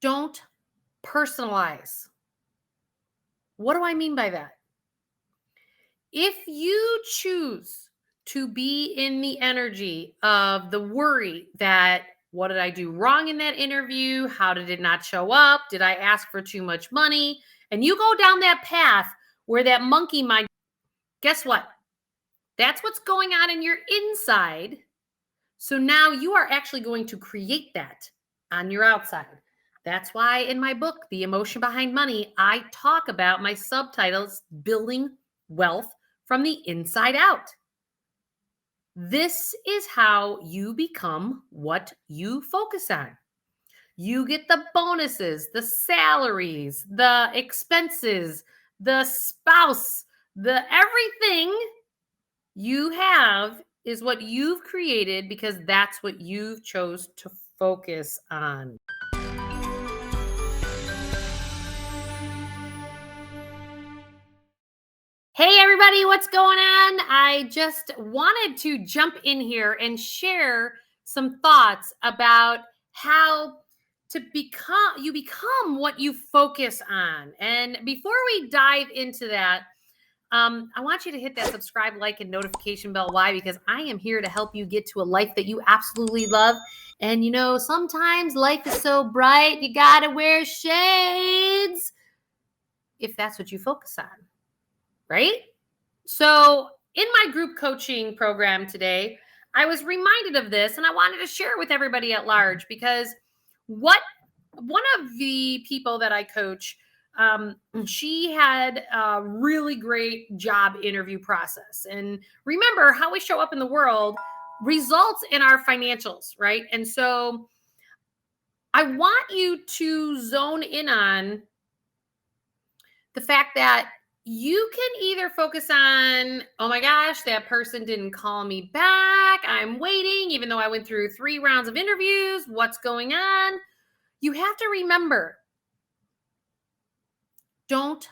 Don't personalize. What do I mean by that? If you choose to be in the energy of the worry that what did I do wrong in that interview? How did it not show up? Did I ask for too much money? And you go down that path where that monkey mind, guess what? That's what's going on in your inside. So now you are actually going to create that on your outside. That's why in my book, The Emotion Behind Money, I talk about my subtitles, Building Wealth from the Inside Out. This is how you become what you focus on. You get the bonuses, the salaries, the expenses, the spouse, the everything you have is what you've created because that's what you've chose to focus on. Hey everybody, what's going on? I just wanted to jump in here and share some thoughts about how to become what you focus on. And before we dive into that, I want you to hit that subscribe, like, and notification bell. Why? Because I am here to help you get to a life that you absolutely love. And you know, sometimes life is so bright, you gotta wear shades if that's what you focus on, right? So, in my group coaching program today, I was reminded of this and I wanted to share it with everybody at large because one of the people that I coach, she had a really great job interview process. And remember, how we show up in the world results in our financials, right? And so I want you to zone in on the fact that you can either focus on, oh my gosh, that person didn't call me back. I'm waiting, even though I went through 3 rounds of interviews. What's going on? You have to remember, don't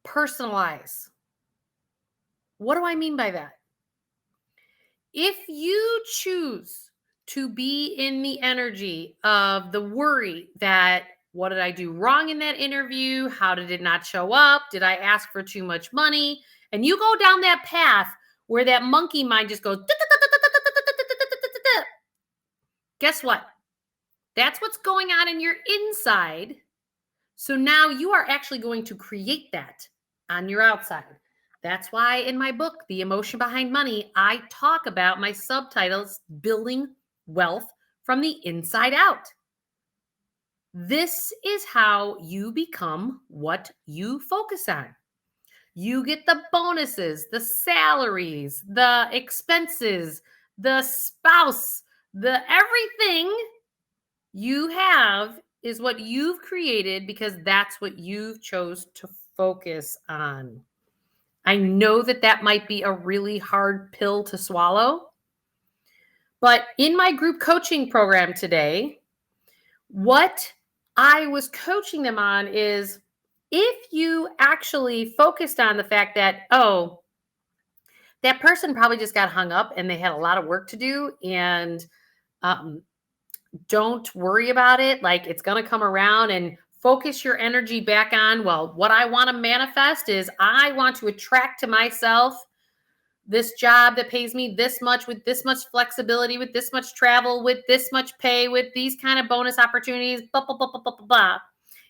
personalize. What do I mean by that? If you choose to be in the energy of the worry that what did I do wrong in that interview? How did it not show up? Did I ask for too much money? And you go down that path where that monkey mind just goes, guess what? That's what's going on in your inside. So now you are actually going to create that on your outside. That's why in my book, The Emotion Behind Money, I talk about my subtitles, Building Wealth from the Inside Out. This is how you become what you focus on. You get the bonuses, the salaries, the expenses, the spouse, the everything you have is what you've created because that's what you've chose to focus on. I know that that might be a really hard pill to swallow, but in my group coaching program today, what I was coaching them on is if you actually focused on the fact that, oh, that person probably just got hung up and they had a lot of work to do, and don't worry about it. Like, it's going to come around, and focus your energy back on, well, what I want to manifest is I want to attract to myself this job that pays me this much with this much flexibility, with this much travel, with this much pay, with these kind of bonus opportunities, blah, blah, blah, blah, blah, blah, blah.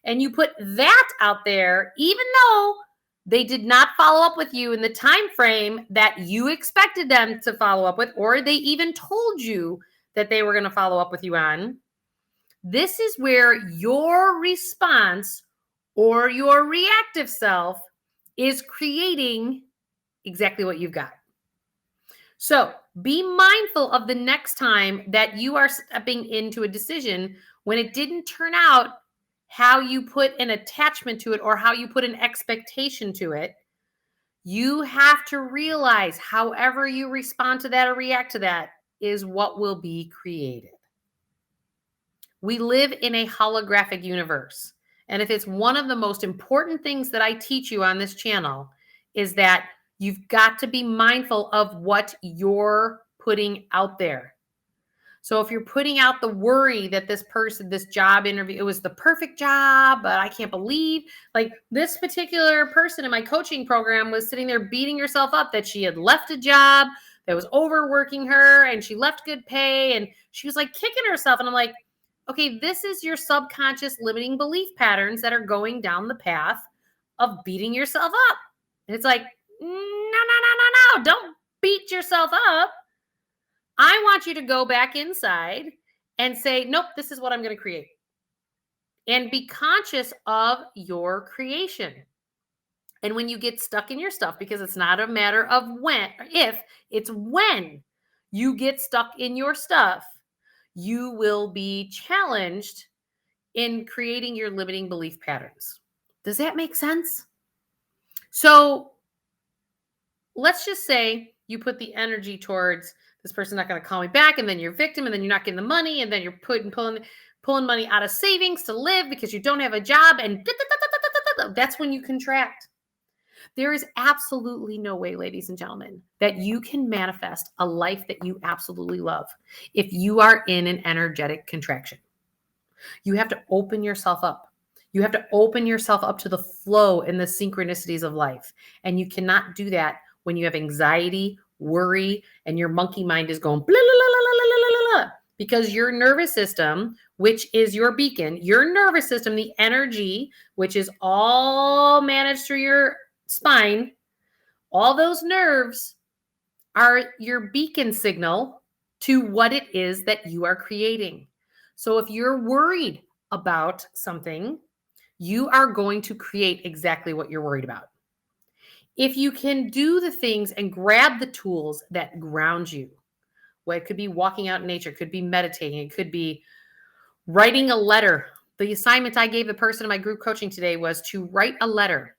And you put that out there, even though they did not follow up with you in the time frame that you expected them to follow up with, or they even told you that they were going to follow up with you on. This is where your response or your reactive self is creating exactly what you've got. So be mindful of the next time that you are stepping into a decision when it didn't turn out how you put an attachment to it or how you put an expectation to it. You have to realize however you respond to that or react to that is what will be created. We live in a holographic universe. And if it's one of the most important things that I teach you on this channel is that you've got to be mindful of what you're putting out there. So if you're putting out the worry that this job interview, it was the perfect job, but I can't believe, like, this particular person in my coaching program was sitting there beating herself up that she had left a job that was overworking her and she left good pay and she was like kicking herself. And I'm like, okay, this is your subconscious limiting belief patterns that are going down the path of beating yourself up. And it's like, no, don't beat yourself up. I want you to go back inside and say, nope, this is what I'm going to create. And be conscious of your creation. And when you get stuck in your stuff, because it's not a matter of when, if, it's when you get stuck in your stuff, you will be challenged in creating your limiting belief patterns. Does that make sense? So let's just say you put the energy towards this person's not going to call me back, and then you're a victim, and then you're not getting the money, and then you're pulling money out of savings to live because you don't have a job, and that's when you contract. There is absolutely no way, ladies and gentlemen, that you can manifest a life that you absolutely love if you are in an energetic contraction. You have to open yourself up. You have to open yourself up to the flow and the synchronicities of life. And you cannot do that when you have anxiety, worry, and your monkey mind is going blah, blah, blah, blah, blah, blah, because your nervous system, which is your beacon, your nervous system, the energy, which is all managed through your spine, all those nerves are your beacon signal to what it is that you are creating. So if you're worried about something, you are going to create exactly what you're worried about. If you can do the things and grab the tools that ground you, well, it could be walking out in nature, it could be meditating, it could be writing a letter. The assignment I gave the person in my group coaching today was to write a letter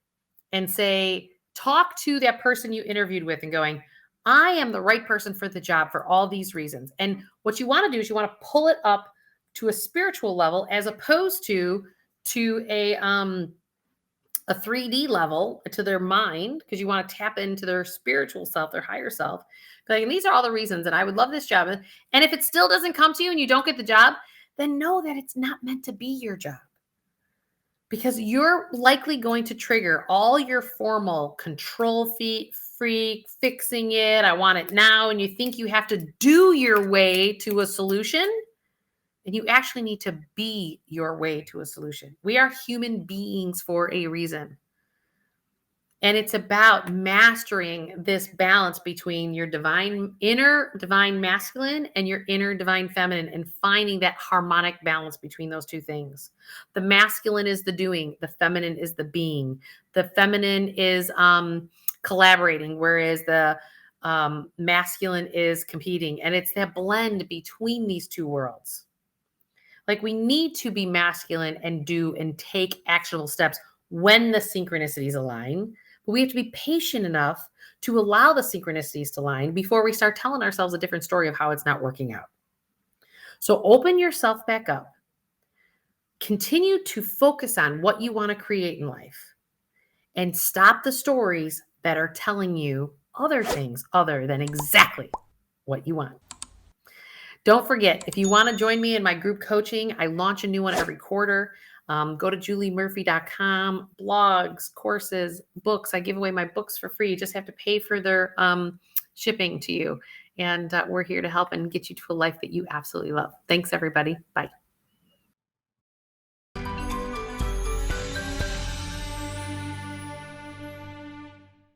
and say, talk to that person you interviewed with and going, I am the right person for the job for all these reasons. And what you want to do is you want to pull it up to a spiritual level as opposed to a 3D level, to their mind, because you want to tap into their spiritual self, their higher self. Like, and these are all the reasons, and I would love this job. And if it still doesn't come to you and you don't get the job, then know that it's not meant to be your job. Because you're likely going to trigger all your formal control freak, fixing it, I want it now, and you think you have to do your way to a solution. And you actually need to be your way to a solution. We are human beings for a reason. And it's about mastering this balance between your inner divine masculine and your inner divine feminine, and finding that harmonic balance between those two things. The masculine is the doing, the feminine is the being. The feminine is collaborating, whereas the masculine is competing. And it's that blend between these two worlds. Like, we need to be masculine and do and take actionable steps when the synchronicities align. But we have to be patient enough to allow the synchronicities to align before we start telling ourselves a different story of how it's not working out. So open yourself back up. Continue to focus on what you want to create in life. And stop the stories that are telling you other things other than exactly what you want. Don't forget, if you want to join me in my group coaching, I launch a new one every quarter. Go to juliemurphy.com, blogs, courses, books. I give away my books for free. You just have to pay for their shipping to you. And we're here to help and get you to a life that you absolutely love. Thanks, everybody. Bye.